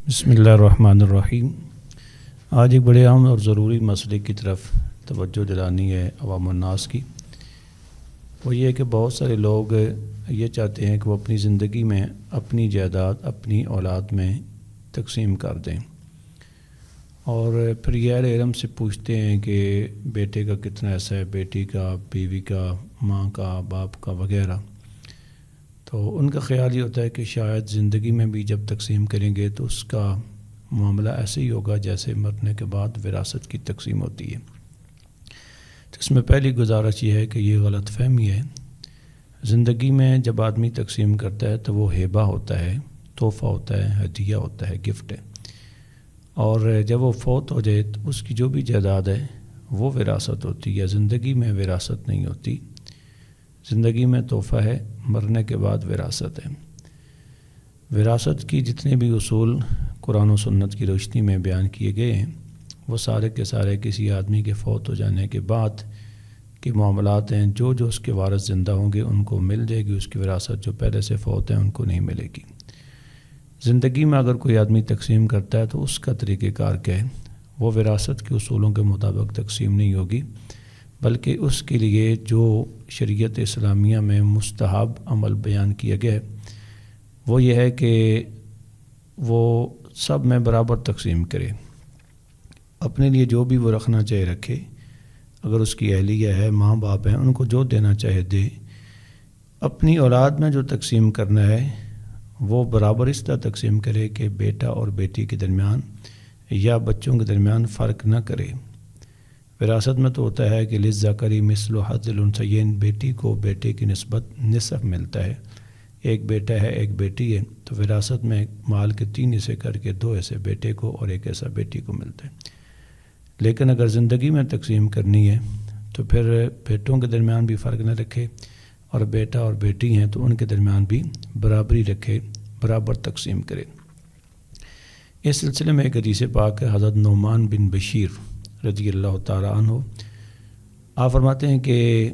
بسم اللہ الرحمن الرحیم۔ آج ایک بڑے اہم اور ضروری مسئلے کی طرف توجہ دلانی ہے عوام الناس کی۔ وہ یہ ہے کہ بہت سارے لوگ یہ چاہتے ہیں کہ وہ اپنی زندگی میں اپنی جائیداد اپنی اولاد میں تقسیم کر دیں، اور پھر یہ اہل علم سے پوچھتے ہیں کہ بیٹے کا کتنا حصہ ہے، بیٹی کا، بیوی کا، ماں کا، باپ کا وغیرہ۔ تو ان کا خیال یہ ہوتا ہے کہ شاید زندگی میں بھی جب تقسیم کریں گے تو اس کا معاملہ ایسے ہی ہوگا جیسے مرنے کے بعد وراثت کی تقسیم ہوتی ہے۔ تو اس میں پہلی گزارش یہ ہے کہ یہ غلط فہمی ہے۔ زندگی میں جب آدمی تقسیم کرتا ہے تو وہ ہیبہ ہوتا ہے، تحفہ ہوتا ہے، ہدیہ ہوتا ہے، گفٹ ہے، اور جب وہ فوت ہو جائے تو اس کی جو بھی جائیداد ہے وہ وراثت ہوتی ہے۔ زندگی میں وراثت نہیں ہوتی، زندگی میں تحفہ ہے، مرنے کے بعد وراثت ہے۔ وراثت کی جتنے بھی اصول قرآن و سنت کی روشنی میں بیان کیے گئے ہیں وہ سارے کے سارے کسی آدمی کے فوت ہو جانے کے بعد کے معاملات ہیں۔ جو اس کے وارث زندہ ہوں گے ان کو مل جائے گی اس کی وراثت، جو پہلے سے فوت ہیں ان کو نہیں ملے گی۔ زندگی میں اگر کوئی آدمی تقسیم کرتا ہے تو اس کا طریقہ کار کیا ہے؟ وہ وراثت کے اصولوں کے مطابق تقسیم نہیں ہوگی، بلکہ اس کے لیے جو شریعت اسلامیہ میں مستحب عمل بیان کیا گیا ہے وہ یہ ہے کہ وہ سب میں برابر تقسیم کرے، اپنے لیے جو بھی وہ رکھنا چاہے رکھے، اگر اس کی اہلیہ ہے، ماں باپ ہیں، ان کو جو دینا چاہے دے۔ اپنی اولاد میں جو تقسیم کرنا ہے وہ برابر اس طرح تقسیم کرے کہ بیٹا اور بیٹی کے درمیان یا بچوں کے درمیان فرق نہ کرے۔ وراثت میں تو ہوتا ہے کہ للذکر مثل حظ الانثیین، بیٹی کو بیٹے کی نسبت نصف ملتا ہے، ایک بیٹا ہے ایک بیٹی ہے تو وراثت میں مال کے 3 حصے کر کے 2 حصے بیٹے کو اور 1 حصہ بیٹی کو ملتا ہے۔ لیکن اگر زندگی میں تقسیم کرنی ہے تو پھر بیٹوں کے درمیان بھی فرق نہ رکھے، اور بیٹا اور بیٹی ہیں تو ان کے درمیان بھی برابری رکھے، برابر تقسیم کرے۔ اس سلسلے میں ایک حدیث پاک ہے حضرت نعمان بن بشیر رضی اللہ تعالیٰ عنہ، آپ فرماتے ہیں کہ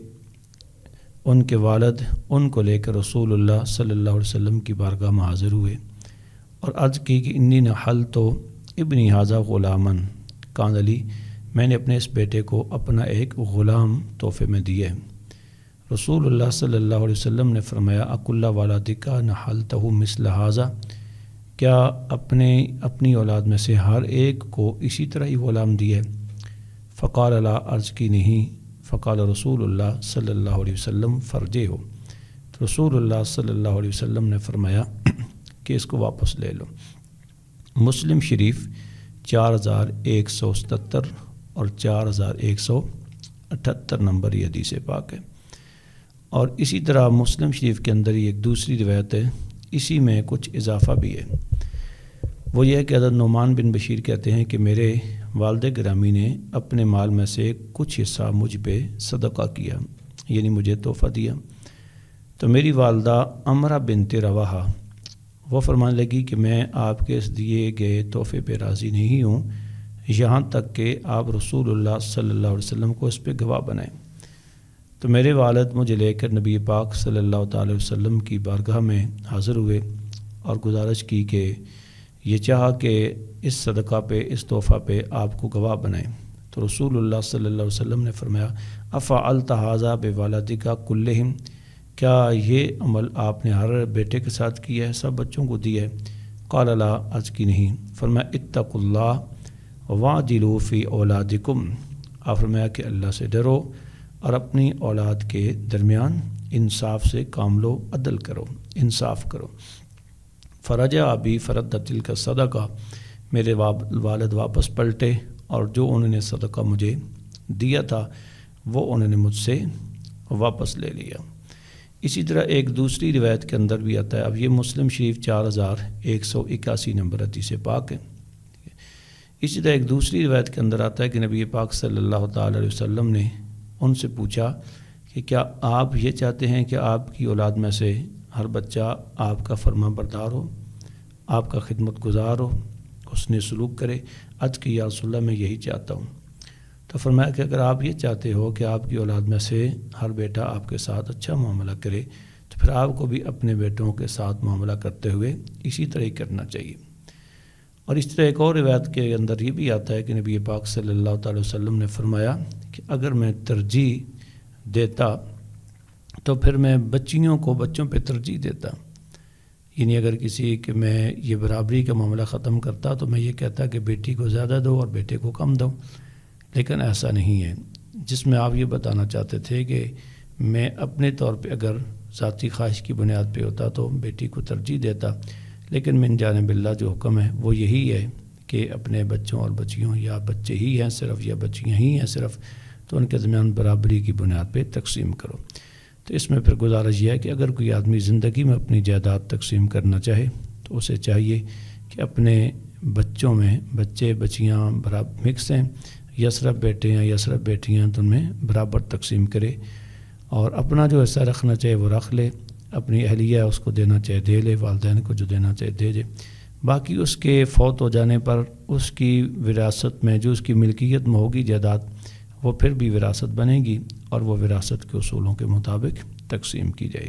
ان کے والد ان کو لے کر رسول اللہ صلی اللہ علیہ وسلم کی بارگاہ میں حاضر ہوئے اور عرض کی کہ انی نحلت ابنی ھذا غلاما کان لی، میں نے اپنے اس بیٹے کو اپنا ایک غلام تحفے میں دیا ہے۔ رسول اللہ صلی اللہ علیہ وسلم نے فرمایا اکل والدک نحلتہ مثل ھذا، کیا اپنی اولاد میں سے ہر ایک کو اسی طرح ہی غلام دیا ہے؟ فقال لا، عرض کی نہیں۔ فقال رسول اللہ صلی اللہ علیہ وسلم فرجے ہو، تو رسول اللہ صلی اللہ علیہ وسلم نے فرمایا کہ اس کو واپس لے لو۔ مسلم شریف 4177 اور 4178 نمبر یہ حدیث پاک ہے۔ اور اسی طرح مسلم شریف کے اندر ایک دوسری روایت ہے، اسی میں کچھ اضافہ بھی ہے۔ وہ یہ ہے کہ حضرت نعمان بن بشیر کہتے ہیں کہ میرے والد گرامی نے اپنے مال میں سے کچھ حصہ مجھ پہ صدقہ کیا، یعنی مجھے تحفہ دیا۔ تو میری والدہ امرہ بنت رواحہ وہ فرمانے لگی کہ میں آپ کے اس دیے گئے تحفے پہ راضی نہیں ہوں یہاں تک کہ آپ رسول اللہ صلی اللہ علیہ وسلم کو اس پہ گواہ بنائیں۔ تو میرے والد مجھے لے کر نبی پاک صلی اللہ تعالی وسلم کی بارگاہ میں حاضر ہوئے اور گزارش کی کہ یہ چاہا کہ اس صدقہ پہ، اس تحفہ پہ آپ کو گواہ بنائیں۔ تو رسول اللہ صلی اللہ علیہ وسلم نے فرمایا افعلت ھذا بوالدک کلہم، کیا یہ عمل آپ نے ہر بیٹے کے ساتھ کیا ہے، سب بچوں کو دیا ہے؟ قال لا، عرض کی نہیں۔ فرمایا اتقوا اللہ واعدلوا فی اولادکم، آپ فرمایا کہ اللہ سے ڈرو اور اپنی اولاد کے درمیان انصاف سے کام لو، عدل کرو، انصاف کرو۔ فرجع ابی فرد تلک صدقہ، میرے والد واپس پلٹے اور جو انہوں نے صدقہ مجھے دیا تھا وہ انہوں نے مجھ سے واپس لے لیا۔ اسی طرح ایک دوسری روایت کے اندر بھی آتا ہے، اب یہ مسلم شریف 4181 نمبر حدیث پاک ہے۔ اسی طرح ایک دوسری روایت کے اندر آتا ہے کہ نبی پاک صلی اللہ تعالی علیہ وسلم نے ان سے پوچھا کہ کیا آپ یہ چاہتے ہیں کہ آپ کی اولاد میں سے ہر بچہ آپ کا فرما بردار ہو، آپ کا خدمت گزار ہو، اس نے سلوک کرے؟ عرض کی یا رسول اللہ میں یہی چاہتا ہوں۔ تو فرمایا کہ اگر آپ یہ چاہتے ہو کہ آپ کی اولاد میں سے ہر بیٹا آپ کے ساتھ اچھا معاملہ کرے تو پھر آپ کو بھی اپنے بیٹوں کے ساتھ معاملہ کرتے ہوئے اسی طرح ہی کرنا چاہیے۔ اور اس طرح ایک اور روایت کے اندر یہ بھی آتا ہے کہ نبی پاک صلی اللہ تعالی وسلم نے فرمایا کہ اگر میں ترجیح دیتا تو پھر میں بچوں پہ ترجیح دیتا، یعنی اگر کسی کہ میں یہ برابری کا معاملہ ختم کرتا تو میں یہ کہتا کہ بیٹی کو زیادہ دو اور بیٹے کو کم دو، لیکن ایسا نہیں ہے، جس میں آپ یہ بتانا چاہتے تھے کہ میں اپنے طور پہ اگر ذاتی خواہش کی بنیاد پہ ہوتا تو بیٹی کو ترجیح دیتا، لیکن من جانب اللہ جو حکم ہے وہ یہی ہے کہ اپنے بچوں اور بچیوں یا بچے ہی ہیں صرف یا بچیاں ہی ہیں صرف، تو ان کے درمیان برابری کی بنیاد پہ تقسیم کرو۔ تو اس میں پھر گزارش یہ ہے کہ اگر کوئی آدمی زندگی میں اپنی جائیداد تقسیم کرنا چاہے تو اسے چاہیے کہ اپنے بچوں میں بچے بچیاں برابر مکس ہیں، یا صرف بیٹے ہیں یا صرف بیٹیاں، تو ان میں برابر تقسیم کرے، اور اپنا جو حصہ رکھنا چاہے وہ رکھ لے، اپنی اہلیہ اس کو دینا چاہے دے لے، والدین کو جو دینا چاہے دے دے، باقی اس کے فوت ہو جانے پر اس کی وراثت میں جو اس کی ملکیت میں ہوگی جائیداد وہ پھر بھی وراثت بنے گی، اور وہ وراثت کے اصولوں کے مطابق تقسیم کی جائے گی۔